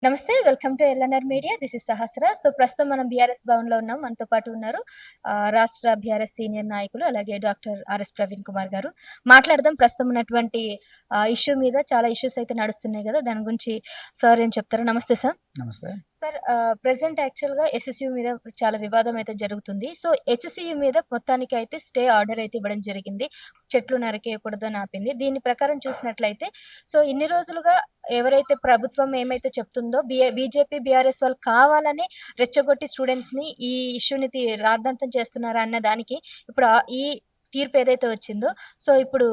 నమస్తే. Welcome to LNR media. This is Sahasra. So, ప్రస్తుతం మనం బీఆర్ఎస్ భవన్‌లో ఉన్నాం. మనతో పాటు ఉన్నారు రాష్ట్ర బీఆర్ఎస్ సీనియర్ నాయకులు, అలాగే డాక్టర్ ఆర్ఎస్ ప్రవీణ్ కుమార్ గారు. మాట్లాడదాం ప్రస్తుతం ఉన్నటువంటి ఇష్యూ మీద. చాలా ఇష్యూస్ అయితే నడుస్తున్నాయి గదా! దాని గురించి సార్ ఏం చెప్తారు? నమస్తే సార్. నమస్తే. సార్, ప్రెజెంట్ యాక్చువల్‌గా ఎస్ఎస్‌యూ మీద చాలా వివాదం అయితే జరుగుతుంది. సో, హెచ్‌సీయూ మీద మొత్తానికి అయితే స్టే ఆర్డర్ అయితే ఇవ్వడం జరిగింది. చెట్లు నరికేయకూడదని ఆపింది. దీని ప్రకారం చూసినట్లయితే సో, ఇన్ని రోజులుగా ఎవరైతే ప్రభుత్వం ఏమైతే చెప్తుందో బీజేపీ, బీఆర్ఎస్ వాళ్ళు కావాలని రెచ్చగొట్టి స్టూడెంట్స్‌ని ఈ ఇష్యూని రాద్ధాంతం చేస్తున్నారా అన్న దానికి ఇప్పుడు ఈ తీర్పు ఏదైతే వచ్చిందో సో, ఇప్పుడు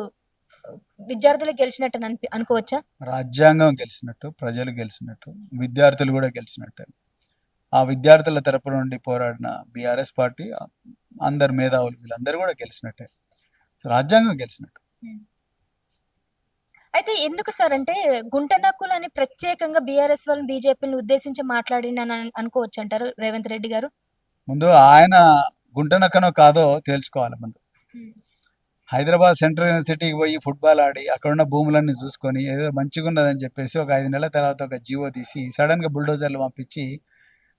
విద్యార్థులు గెలిచినట్టని అనుకోవచ్చా? రాజ్యాంగం గెలిచినట్టు, ప్రజలు గెలిచినట్టు, విద్యార్థులు గూడా గెలిచినట్టే. ఆ విద్యార్థుల తరపు నుండి పోరాడిన బీఆర్ఎస్ పార్టీ అందరు మేధావులు వీళ్ళందరూ గూడా గెలిచినట్టే. సో, రాజ్యాంగం గెలిచినట్టు. హ్మ్. అయితే ఎందుకు సార్ అంటే గుంట నక్కులని ప్రత్యేకంగా బీఆర్ఎస్ వాళ్ళని, బీజేపీని ఉద్దేశించి మాట్లాడిండని అనుకోవచ్చంటారు రేవంత్ రెడ్డి గారు? ముందు ఆయన గుంటనక్కనో కాదో తేల్చుకోవాలి ముందు. హ్మ్. హైదరాబాద్ సెంట్రల్ యూనివర్సిటీకి పోయి ఫుట్బాల్ ఆడి అక్కడున్న భూములన్నీ చూసుకొని ఏదో మంచిగున్నదని చెప్పేసి ఒక 5 నెలల తర్వాత ఒక జీవో తీసి సడన్‌గా బుల్డోజర్లు పంపించి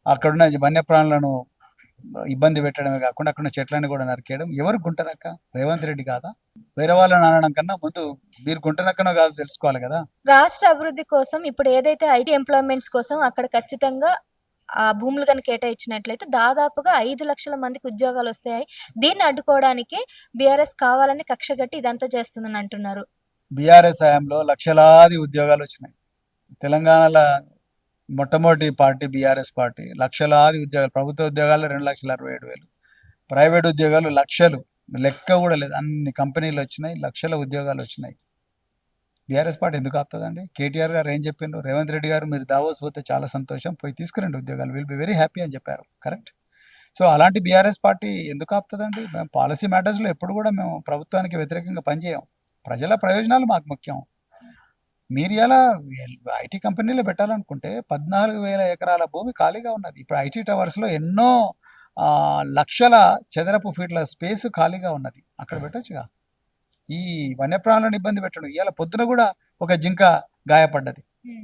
అక్కడున్న వన్యప్రాణులను ఇబ్బంది పెట్టడమే కాకుండా అక్కడున్న చెట్లని కూడా నరికేయడం. ఎవరు గుంటనక్క? రేవంత్ రెడ్డి కాదా? వేరే వాళ్ళని అనడం కన్నా ముందు మీరు గుంటనక్కనో కాదో తెలుసుకోవాలి కదా! రాష్ట్ర అభివృద్ధి కోసం ఇప్పుడు ఏదైతే ఐటీ ఎంప్లాయ్‌మెంట్స్ కోసం అక్కడ ఖచ్చితంగా ఆ భూములు గనుక కేటాయించినట్లయితే దాదాపుగా 5,00,000 మందికి ఉద్యోగాలొస్తాయి. దీన్ని అడ్డుకోవడానికి బీఆర్ఎస్ కావాలని కక్షగట్టి ఇదంతా చేస్తుందని అంటున్నారు. బీఆర్ఎస్ హయాంలో లక్షలాది ఉద్యోగాలొచ్చినాయి. తెలంగాణలో మొట్టమొదటి పార్టీ బీఆర్ఎస్ పార్టీ. లక్షలాది ఉద్యోగాలు. ప్రభుత్వ ఉద్యోగాలు 2,67,000. ప్రైవేట్ ఉద్యోగాలు లక్షలు. లెక్క కూడా లేదు. అన్ని కంపెనీలొచ్చినాయి. లక్షల ఉద్యోగాలొచ్చినాయి. బీఆర్ఎస్ పార్టీ ఎందుకు ఆపుతదండి? కేటీఆర్ గారు ఏం చెప్పిండ్రు? రేవంత్ రెడ్డి గారు మీరు దావోస్ పోతే చాలా సంతోషం. పోయి తీసుకురండి ఉద్యోగాలు. విల్ బి వెరీ హ్యాపీ అని చెప్పారు. కరెక్ట్. సో, అలాంటి బీఆర్ఎస్ పార్టీ ఎందుకు ఆపుతదండి? మేము పాలసీ మ్యాటర్స్‌లో ఎప్పుడు కూడా మేము ప్రభుత్వానికి వ్యతిరేకంగా పనిచేయం. ప్రజల ప్రయోజనాలు మాకు ముఖ్యం. మీరు ఇలా ఐటీ కంపెనీలో పెట్టాలనుకుంటే 14,000 ఎకరాల భూమి ఖాళీగా ఉన్నది. ఇప్పుడు ఐటీ టవర్స్‌లో ఎన్నో లక్షల చదరపు ఫీట్ల స్పేస్ ఖాళీగా ఉన్నది. అక్కడ పెట్టొచ్చుగా. ఈ వన్యప్రాణులను ఇబ్బంది పెట్టడం. ఇయాల పొద్దున కూడా ఒక జింక గాయపడ్డది. హ్మ్.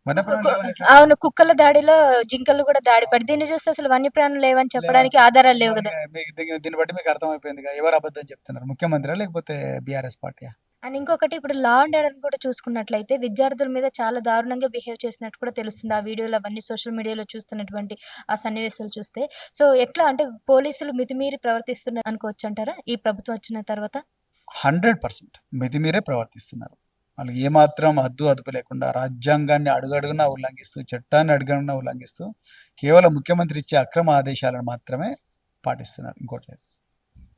వన్యప్రాణులు లేవని ఎట్లా? అవును. కుక్కల దాడిలో జింకలు గూడా దాడి పడి దీన్ని చూస్తే అసలు వన్యప్రాణులు లేవని చెప్పడానికి ఆధారాలు లేవు గదా! మీకు దీన్ని బట్టి మీకు అర్థమైపోయిందిగా. ఎవరు అబద్ధం చెప్తున్నారు? ముఖ్యమంత్రా లేకపోతే బీఆర్ఎస్ పార్టీయా? అండ్ ఇంకొకటి ఇప్పుడు లా అండ్ ఆర్డర్‌ని కూడా చూసుకున్నట్లయితే విద్యార్థుల మీద చాలా దారుణంగా బిహేవ్ చేసినట్టు కూడా తెలుస్తుంది. ఆ వీడియోలు అవన్నీ సోషల్ మీడియాలో చూస్తున్నటువంటి ఆ సన్నివేశాలు చూస్తే. సో, ఎట్లా అంటే పోలీసులు మితిమీరి ప్రవర్తిస్తున్నారు అనుకోవచ్చంటారా? ఈ ప్రభుత్వం వచ్చిన తర్వాత? 100% మితిమీరే ప్రవర్తిస్తున్నారు. వాళ్ళు ఏమాత్రం హద్దు, అదుపు లేకుండా రాజ్యాంగాన్ని అడుగడుగునా ఉల్లంఘిస్తూ, చట్టాన్ని అడుగడుగునా ఉల్లంఘిస్తూ, కేవలం ముఖ్యమంత్రి ఇచ్చే అక్రమ ఆదేశాలను మాత్రమే పాటిస్తున్నారు. ఇంకోటి లేదు.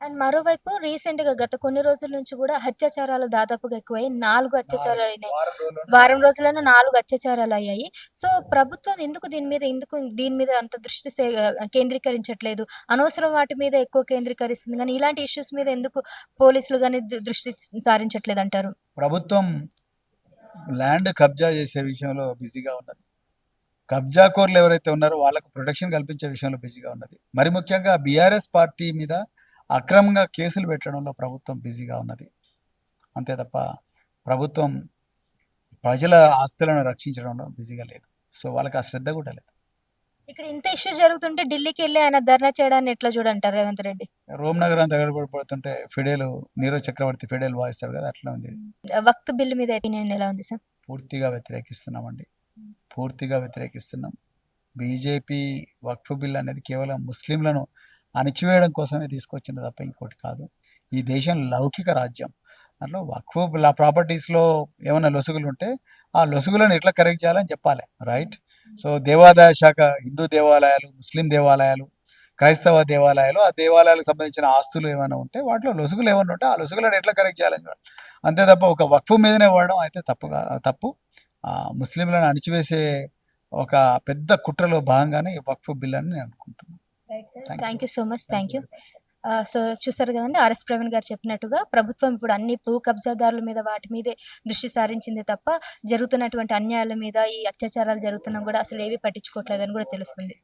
అండ్ మరోవైపు రీసెంట్‌గా గత కొన్ని రోజుల నుంచి గూడా అత్యాచారాలు దాదాపుగా ఎక్కువయ్యాయి. 4 అత్యాచారాలయినాయి. వారం రోజుల్లోనే వారం రోజుల్లోనే 4 అత్యాచారాలయ్యాయి. సో, ప్రభుత్వం ఎందుకు దీని మీద అంత దృష్టి కేంద్రీకరించట్లేదు? అనవసరం వాటి మీద ఎక్కువ కేంద్రీకరిస్తుంది గానీ, ఇలాంటి ఇష్యూస్ మీద ఎందుకు పోలీసులు గాని దృష్టి సారించట్లేదంటారు? ప్రభుత్వం ల్యాండ్ కబ్జా చేసే విషయంలో బిజీగా ఉన్నది. కబ్జాకోర్లు ఎవరైతే ఉన్నారో వాళ్ళకు ప్రొటెక్షన్ కల్పించే విషయంలో బిజీగా ఉన్నది. మరి ముఖ్యంగా బీఆర్ఎస్ పార్టీ మీద అక్రమంగా కేసులు పెట్టడంలో ప్రభుత్వం బిజీగా ఉన్నది. అంతే తప్ప ప్రభుత్వం ప్రజల ఆస్తులను రక్షించడంలో బిజీగా లేదు. సో, వాళ్ళకి ఆ శ్రద్ధ కూడా లేదు. ఇక్కడ ఇంత ఇష్యూ జరుగుతుంటే ఢిల్లీకెళ్ళి ఆయన ధర్నా చేయడాన్ని ఎట్లా చూడంటారు రేవంత్ రెడ్డి? రోమ్ నగరం తగలబడిపోతుంటే నీరజ్ చక్రవర్తి ఫిడేల్ వాయిస్తాడు కదా! అట్లా ఉంది. వక్త్ బిల్ మీద ఒపీనియన్ ఎలా ఉంది సార్? పూర్తిగా వ్యతిరేకిస్తున్నామండి. పూర్తిగా వ్యతిరేకిస్తున్నాం. బీజేపీ వక్ఫ్ బిల్ అనేది కేవలం ముస్లింలను అణిచివేయడం కోసమే తీసుకొచ్చింది తప్ప ఇంకోటి కాదు. ఈ దేశం లౌకిక రాజ్యం. దాంట్లో వక్ఫ్ ప్రాపర్టీస్‌లో ఏమన్నా లొసుగులుంటే, ఆ లొసుగులను ఎట్లా కరెక్ట్ చేయాలని చెప్పాలి. రైట్? సో, దేవాదాయ శాఖ హిందూ దేవాలయాలు, ముస్లిం దేవాలయాలు, క్రైస్తవ దేవాలయాలు, ఆ దేవాలయాలకు సంబంధించిన ఆస్తులు ఏమైనా ఉంటే వాటిలో లొసుగులు ఏమన్నా ఉంటే ఆ లొసుగులను ఎట్లా కరెక్ట్ చేయాలని చూడాలి. అంతే తప్ప ఒక వక్ఫ్ మీదనే వాడడం అయితే తప్పు. ముస్లింలను అణిచివేసే ఒక పెద్ద కుట్రలో భాగంగానే ఈ వక్ఫ్ బిల్ అని నేను అనుకుంటున్నాను. Right sir. Thank you. Thank you so much. Thank thank you you. Very much. So, చూసారు గదండీ! ఆర్ఎస్ ప్రవీణ్ గారు చెప్పినట్టుగా ప్రభుత్వం ఇప్పుడు అన్ని భూ కబ్జాదారుల మీద వాటి మీదే దృష్టి సారించింది తప్ప, జరుగుతున్నటువంటి అన్యాయాల మీద, ఈ అత్యాచారాలు జరుగుతున్నా గూడా అసలేవి పట్టించుకోవట్లేదని గూడా తెలుస్తుంది.